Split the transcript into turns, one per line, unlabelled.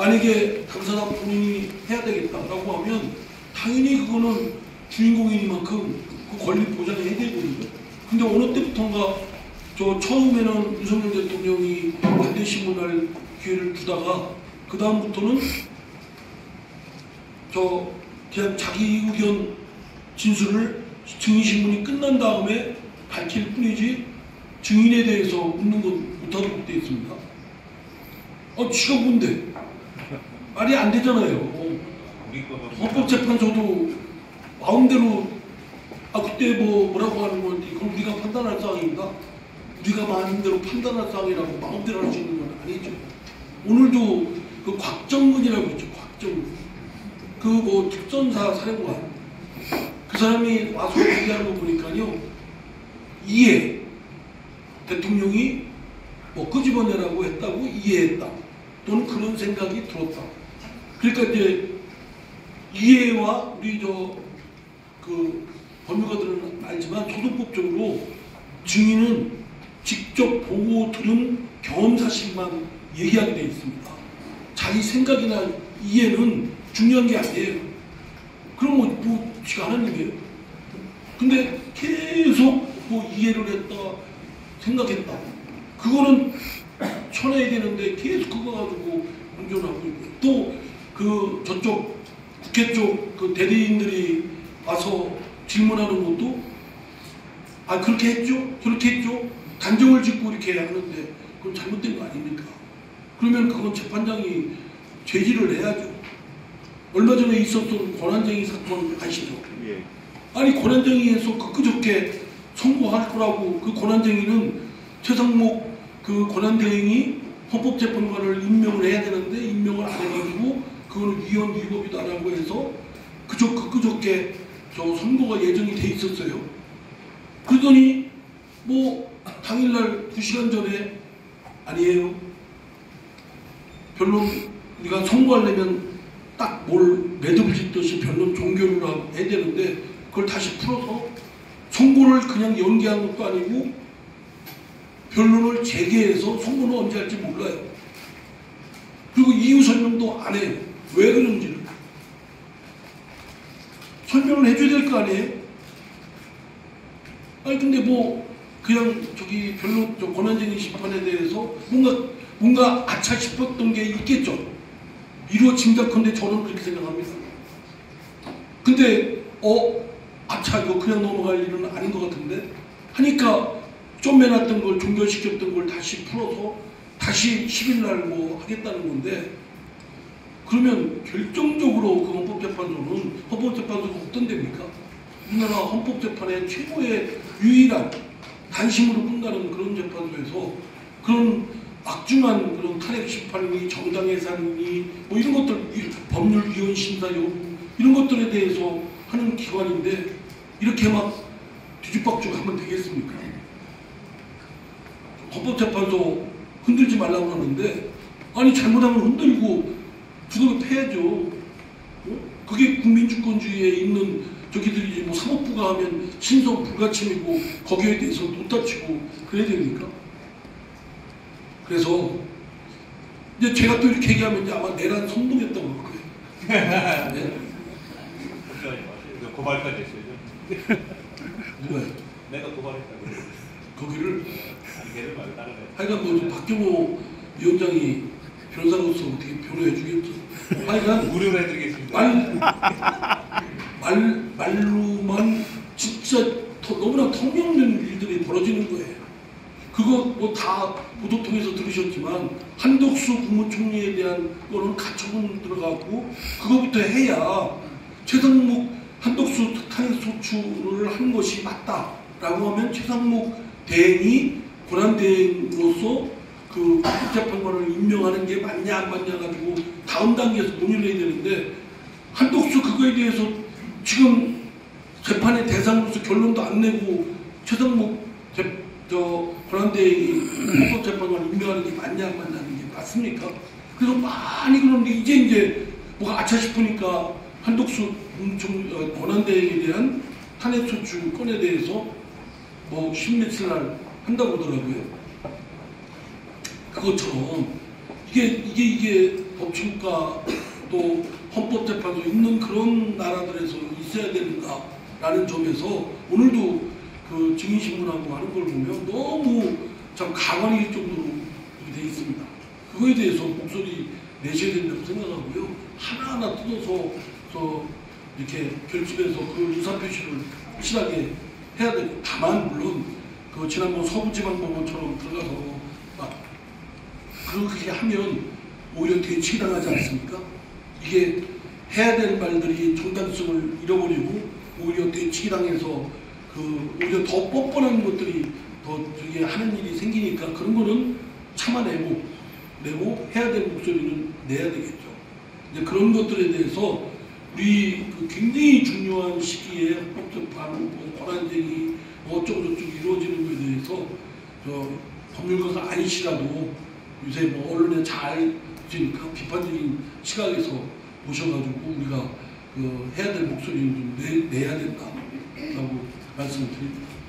만약에 당사자 본인이 해야 되겠다라고 하면 당연히 그거는 주인공이니만큼 그 권리 보장해야 되거든요. 근데 어느 때부턴가 처음에는 윤석열 대통령이 반대 신문할 기회를 주다가 그 다음부터는 그냥 자기 의견 진술을 증인신문이 끝난 다음에 밝힐 뿐이지 증인에 대해서 묻는 건 못하도록 되어 있습니다. 지가 뭔데? 말이 안 되잖아요. 헌법재판소도 마음대로 그때 뭐라고 하는 건지 그건 우리가 판단할 사항입니다. 우리가 마음대로 판단할 사항이라고 마음대로 할 수 있는 건 아니죠. 오늘도 그 곽정근이라고 있죠. 곽정근. 그 특전사 사령관. 그 사람이 와서 얘기하는 거 보니까요. 이해. 대통령이 끄집어내라고 했다고 이해했다. 또는 그런 생각이 들었다. 그러니까 이제 이해와 우리 그 법률가들은 알지만 소송법적으로 증인은 직접 보고 들은 경험 사실만 얘기하게 되어 있습니다. 자기 생각이나 이해는 중요한 게 아니에요. 그럼 지가 하나님이에요. 근데 계속 이해를 했다, 생각했다. 그거는 쳐내야 되는데 계속 그거 가지고 공존하고 있고 또 저쪽 국회 쪽 그 대리인들이 와서 질문하는 것도 그렇게 했죠? 저렇게 했죠? 단정을 짓고 이렇게 하는데 그건 잘못된 거 아닙니까? 그러면 그건 재판장이 제지를 해야죠. 얼마 전에 있었던 권한쟁의 사건 아시죠? 예. 아니 권한쟁의에서 그저께 선고할 거라고 그 권한쟁의는 최상목 그 권한대행이 헌법재판관을 임명을 해야 되는데 임명을 안 해가지고 그거는 위헌 위법이다라고 해서 그저께 선고가 예정이 돼 있었어요. 그러더니 당일날 2시간 전에 아니에요. 변론 우리가 선고하려면 딱 매듭을 짓듯이 변론 종결을 해야 되는데 그걸 다시 풀어서 선고를 그냥 연기한 것도 아니고 변론을 재개해서 선고는 언제 할지 몰라요. 그리고 이유 설명도 안 해요. 왜 그런지를. 설명을 해줘야 될 거 아니에요? 근데 그냥 변론, 권한쟁의 심판에 대해서 뭔가 아차 싶었던 게 있겠죠. 이루어 짐작컨대 저는 그렇게 생각합니다. 근데, 아차, 이거 그냥 넘어갈 일은 아닌 것 같은데? 하니까 쫌매놨던 걸, 종결시켰던 걸 다시 풀어서 다시 10일날 하겠다는 건데, 그러면 결정적으로 그 헌법재판소가 어떤 데입니까? 우리나라 헌법재판의 최고의 유일한 단심으로 끝나는 그런 재판소에서 그런 막중한 그런 탄핵 심판이니 정당 해산이니 이런 것들 법률위원 심사 여부 이런 것들에 대해서 하는 기관인데 이렇게 막 뒤죽박죽 하면 되겠습니까? 헌법재판소 흔들지 말라고 하는데 잘못하면 흔들고 두들겨 패야죠. 그게 국민주권주의에 있는 저기들이지 사법부가 하면 신성 불가침이고 거기에 대해서 못다치고 그래야 됩니까? 그래서 이제 제가 또 이렇게 얘기하면 이제 아마 내란 선동했다고 할 거예요. 네.
고발까지 했어요.
왜?
내가 고발했다고.
거기를 하여간 박경호 위원장이 변호사로서 어떻게 변호해 주겠죠. 하여간
무료로 해드리겠습니다.
말로만 진짜 너무나 터무니없는 일들이 벌어지는 거예요. 그거 다 보도 통해서 들으셨지만 한덕수 국무총리에 대한 거는 가처분 들어가고 그거부터 해야 최상목 한덕수 탄핵 소추를 한 것이 맞다라고 하면 최상목 대행이 권한대행으로서 그 헌법재판관을 임명하는 게 맞냐 안 맞냐 가지고 다음 단계에서 논의를 해야 되는데 한덕수 그거에 대해서 지금 재판의 대상으로서 결론도 안 내고 최상목 권한대행이 헌법재판관을 임명하는 게 맞냐 안 맞냐는 게 맞습니까? 그래서 많이 그러는데 이제 뭐가 아차 싶으니까 한덕수 권한대행에 대한 탄핵소추 건에 대해서 십몇일 날 한다고 하더라고요. 그것처럼 이게 법치국가 또 헌법재판소 있는 그런 나라들에서 있어야 되는가라는 점에서 오늘도 그 증인신문하고 하는 걸 보면 너무 참 가관일 정도로 이렇게 돼 있습니다. 그거에 대해서 목소리 내셔야 된다고 생각하고요. 하나하나 뜯어서 이렇게 결집해서 그 의사표시를 확실하게 해야 되고, 다만 물론 그 지난번 서부지방법원처럼 들어가서 막 그렇게 하면 오히려 대치당하지 않습니까? 이게 해야 될 말들이 정당성을 잃어버리고 오히려 대치당해서 그 오히려 더 뻔뻔한 것들이 더 저게 하는 일이 생기니까 그런 거는 참아내고 해야 될 목소리는 내야 되겠죠. 이제 그런 것들에 대해서 우리 그 굉장히 중요한 시기에 헌법재판, 권한쟁의 어쩌고저쩌고 이루어지는 것에 대해서 법률가가 아니시라도 요새 뭐 언론에 잘 보시니까 비판적인 시각에서 보셔가지고 우리가 그 해야 될 목소리는 좀 내야 된다라고 말씀을 드립니다.